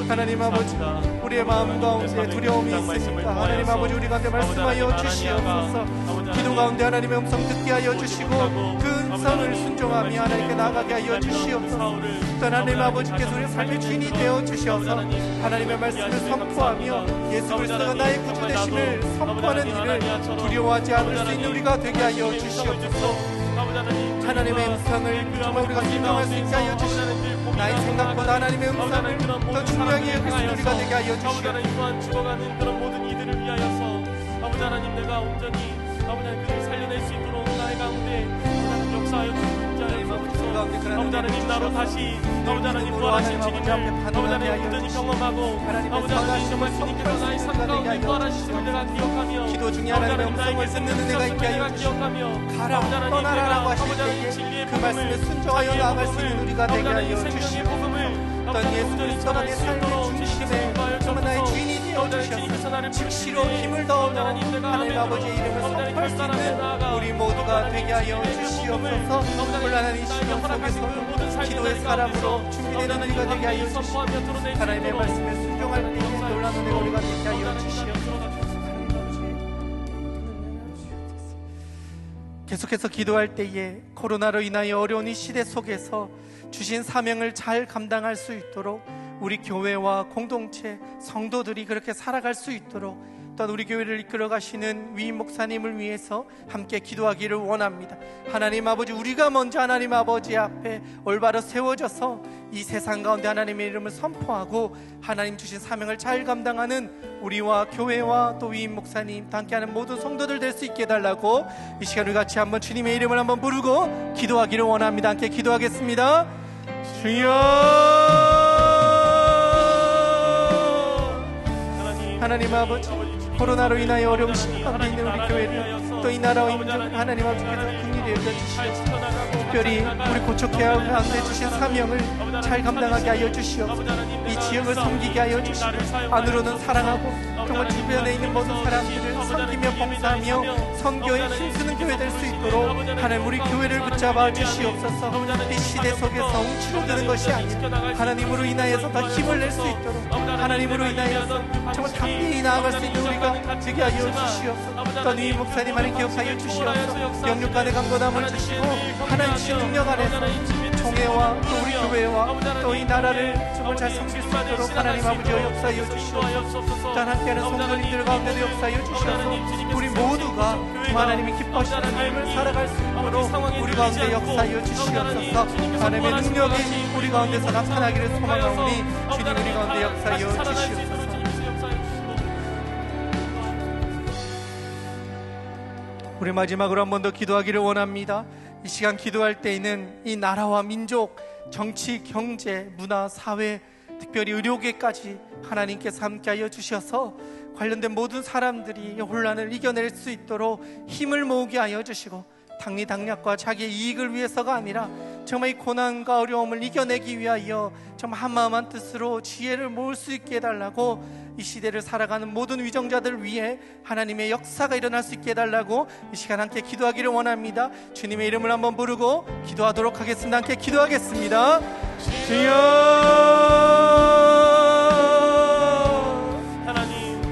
[SPEAKER 2] 하나님 아버지, 우리의 마음 가운데 두려움이 있으니까 하나님 아버지 우리 가운데 말씀하여 주시옵소서. 기도 가운데 하나님의 음성 듣게 하여 주시고 그 음성을 순종하며 하나님께 나아가게 하여 주시옵소서. 또 하나님 아버지께서 우리의 삶의 주인이 되어 주셔서 하나님의 말씀을 선포하며 예수 그리스도가 나의 구주 되심을 선포하는 일을 두려워하지 않을 수 있는 우리가 되게 하여 주시옵소서. 하나님의 음성을 정말 우리가 순종할 수 있게 하여 주시고 나의 생각보다 하나님의 음성을 더 중요하게 여길 수 있는 우리가 되게 하여 주시옵소서.
[SPEAKER 1] 하나님 또한 죽어가는 그런 모든 이들을 위하여서 아버지 하나님, 내가 온전히 아버지 하나님 그를 살려낼 수 있도록 나의 가운데 하나님 역사하여 주옵소서. 아버지 하나님, 나로 다시 아버지 하나님 부활하신 주님을 아버지 하나님 온전히 경험하고 아버지 하나님 정말 주님께서 나의 삶 가운데 부활하심을 내가 기억하며
[SPEAKER 2] 기도 중에 하나님의 음성을 듣는 은혜가 있게 하여 주시고 가라 떠나라라고 하실 때에 그 말씀에 순종하여 나아갈 수 있는 우리가 되게 하여 주시고 어떤 예수 그리스도가 내 삶의 중심에 정말 나의 주인이 되어 주셔서 즉시로 힘을 더어 하나님 아버지의 이름을 선포할 수 있는 우리 모두가 되게 하여 주시옵소서. 혼란한 이 시간 속에서 기도의 사람으로 준비되는 우리가 되게 하여 주시고 하나님의 말씀에 순종할 때에 놀라운 은혜가 우리가 되게 하여 주시옵소서. 계속해서 기도할 때에 코로나로 인하여 어려운 이 시대 속에서 주신 사명을 잘 감당할 수 있도록 우리 교회와 공동체 성도들이 그렇게 살아갈 수 있도록 또한 우리 교회를 이끌어 가시는 위임 목사님을 위해서 함께 기도하기를 원합니다. 하나님 아버지, 우리가 먼저 하나님 아버지 앞에 올바로 세워져서 이 세상 가운데 하나님의 이름을 선포하고 하나님 주신 사명을 잘 감당하는 우리와 교회와 또 위임 목사님 또 함께하는 모든 성도들 될 수 있게 해달라고 이 시간 우리 같이 한번 주님의 이름을 한번 부르고 기도하기를 원합니다. 함께 기도하겠습니다. 주여, 하나님 아버지, 코로나로 인하여 어려움 가운데 있는 우리 교회를 또 이 나라와 인민을 하나님 아버지께서 긍휼히 여겨주시옵소서. 특별히 우리 고척교회 가운데 주신 사명을 잘 감당하게 하여 주시옵소서. 이 지역을 섬기게 하여 주시고 안으로는 사랑하고 정말 주변에 있는 모든 사람들을 섬기며 봉사하며 선교에 힘쓰는 교회 될 수 있도록 하나님 우리 교회를 붙잡아 주시옵소서. 이 시대 속에서 움츠러드는 것이 아니라 하나님으로 인하여서 더 힘을 낼 수 있도록 하나님으로 인하여서 정말 담대히 나아갈 수 있는 우리가 되게 하여 주시옵소서. 또 이 목사님 안에 기억하여 주시옵소서. 영육 간의 강건함을 주시고 하나님 주신 능력 안에서 총회와 또 우리 교회와 또 이 나라를 정말 잘 섬길 수 있도록 하나님 아버지와 역사하여 주시옵소서. 단 함께하는 성도님들 가운데도 역사하여 주시옵소서. 우리 모두가 하나님이 기뻐하시는 삶을 살아갈 수 있도록 우리 가운데 역사하여 주시옵소서. 하나님의 능력이 우리 가운데서 나타나기를 소망하오니 주님 우리 가운데 역사하여 주시옵소서. 우리 마지막으로 한 번 더 기도하기를 원합니다. 이 시간 기도할 때에는 이 나라와 민족, 정치, 경제, 문화, 사회, 특별히 의료계까지 하나님께서 함께하여 주셔서 관련된 모든 사람들이 혼란을 이겨낼 수 있도록 힘을 모으게 하여 주시고 당리당략과 자기의 이익을 위해서가 아니라 정말 이 고난과 어려움을 이겨내기 위하여 정말 한마음 한뜻으로 지혜를 모을 수 있게 해달라고 이 시대를 살아가는 모든 위정자들 위해 하나님의 역사가 일어날 수 있게 해달라고 이 시간 함께 기도하기를 원합니다. 주님의 이름을 한번 부르고 기도하도록 하겠습니다. 함께 기도하겠습니다. 주여,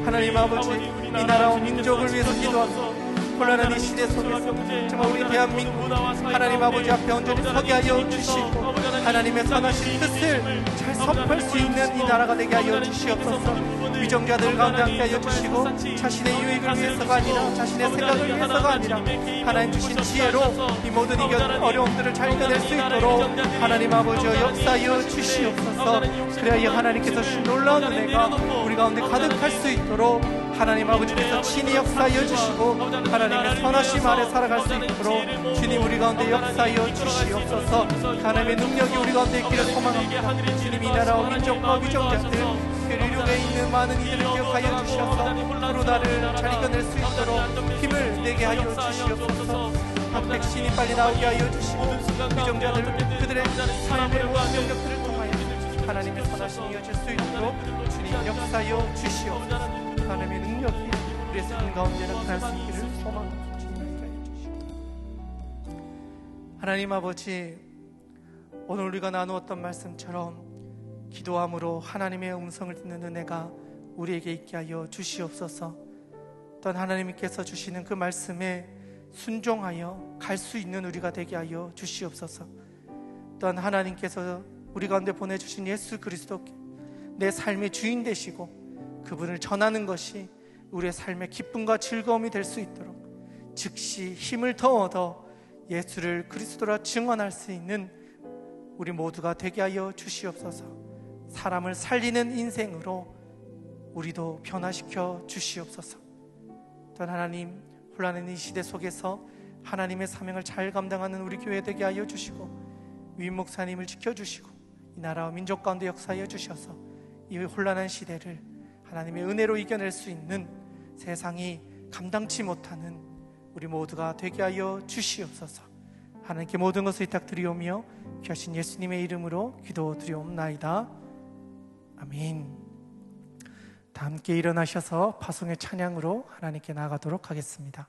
[SPEAKER 2] 하나님 아버지, 이 나라와 민족을 위해서 기도합니다. 혼란한 이 시대 속에서 정말 우리 대한민국 하나님 아버지 앞에 온전히 서게 하여 주시고 하나님의 선하신 뜻을 잘 선포할 수 있는 이 나라가 되게 하여 주시옵소서. 위정자들 가운데 함께 하여 주시고 자신의 유익을 위해서가 아니라 자신의 생각을 위해서가 아니라 하나님 주신 지혜로 이 모든 어려움들을 잘 이겨낼 수 있도록 하나님 아버지여 역사하여 주시옵소서. 그래야 하나님께서 주신 놀라운 은혜가 우리 가운데 가득할 수 있도록 하나님 아버지께서 친히 역사하여 주시고 하나님의 선하심 아래 살아갈 수 있도록 주님 우리 가운데 역사하여 주시옵소서. 하나님의 능력이 우리 가운데 있기를 소망합니다. 주님 이 나라와 민족과 위정자들 의료에 있는 많은 이들을 기억하여 주셔서 코로나를 잘 이겨낼 수 있도록 힘을 내게 하여 주시옵소서. 각 백신이 빨리 나오게 하여 주시고 위정자들 그들의 삶의 모든 능력들을 통하여 하나님의 선하심이 이어질 수 있도록 주님 역사하여 주시옵소서. 하나님의 능력이 우리의 삶 가운데 나타날 수 있기를 소망합니다. 주님께 하여 주시옵소서. 하나님 아버지, 오늘 우리가 나누었던 말씀처럼 기도함으로 하나님의 음성을 듣는 은혜가 우리에게 있게 하여 주시옵소서. 또한 하나님께서 주시는 그 말씀에 순종하여 갈 수 있는 우리가 되게 하여 주시옵소서. 또한 하나님께서 우리 가운데 보내주신 예수 그리스도 내 삶의 주인 되시고 그분을 전하는 것이 우리의 삶의 기쁨과 즐거움이 될 수 있도록 즉시 힘을 더 얻어 예수를 그리스도라 증언할 수 있는 우리 모두가 되게 하여 주시옵소서. 사람을 살리는 인생으로 우리도 변화시켜 주시옵소서. 또한 하나님, 혼란한 이 시대 속에서 하나님의 사명을 잘 감당하는 우리 교회 되게 하여 주시고 위임 목사님을 지켜주시고 이 나라와 민족 가운데 역사하여 주셔서 이 혼란한 시대를 하나님의 은혜로 이겨낼 수 있는 세상이 감당치 못하는 우리 모두가 되게 하여 주시옵소서. 하나님께 모든 것을 위탁드리오며 귀하신 예수님의 이름으로 기도드리옵나이다. 아멘. 다 함께 일어나셔서 파송의 찬양으로 하나님께 나아가도록 하겠습니다.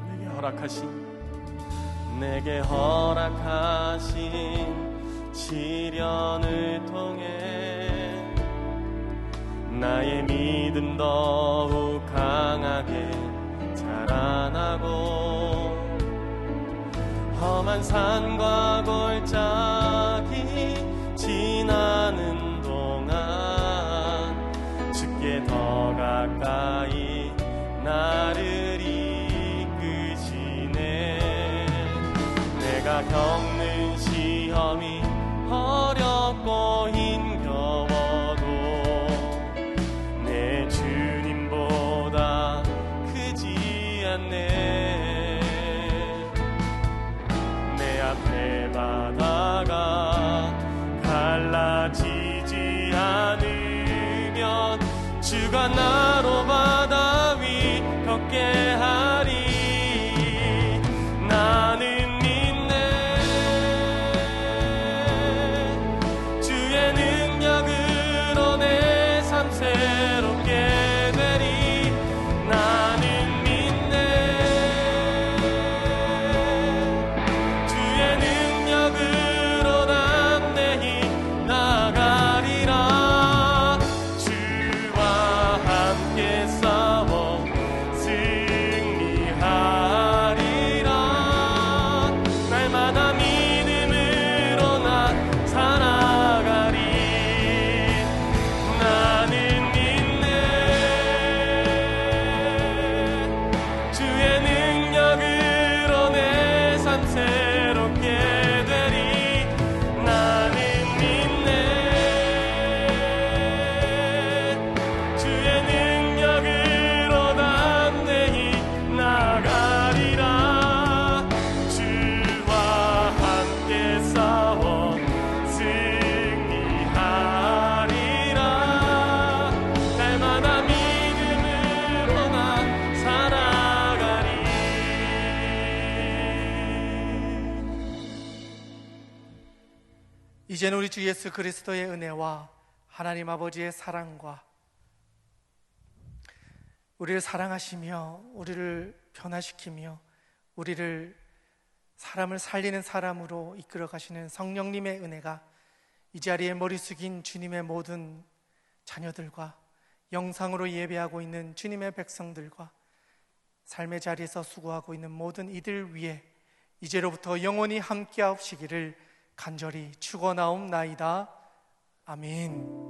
[SPEAKER 1] 내게 허락하신 내게 허락하신 시련을 통해 나의 믿음 더욱 강하게 자라나고 험한 산과 골짜기 지나는 동안 주께 더 가까이 나를 이끄시네. 내가 겪는 시험이 어렵고 힘겨워도 내 주님보다 크지 않네. 내 앞에 바다가 갈라지지 않으면 주가 나로 바다 위 걷게 하리. 나는 믿네. 주의 능력으로 내 삶 새롭게 되리. 나는 믿네. 주의 능력으로 담대히 나가리라. 주와 함께 싸워 승리하리라. 날마다 믿음으로 나 살아가리. 나는 믿네. 주의 능력으로 내 삶 새롭게 되리. 나는 믿네. 주의 능력으로 담대히 나가리라. 주와 함께 싸워 승리하리라. 날마다 믿음으로 나 살아가리.
[SPEAKER 2] 이제는 우리 주 예수 그리스도의 은혜와 하나님 아버지의 사랑과 우리를 사랑하시며 우리를 변화시키며 우리를 사람을 살리는 사람으로 이끌어 가시는 성령님의 은혜가 이 자리에 머리 숙인 주님의 모든 자녀들과 영상으로 예배하고 있는 주님의 백성들과 삶의 자리에서 수고하고 있는 모든 이들 위에 이제로부터 영원히 함께하시기를 간절히 축원하옵나이다. 아멘.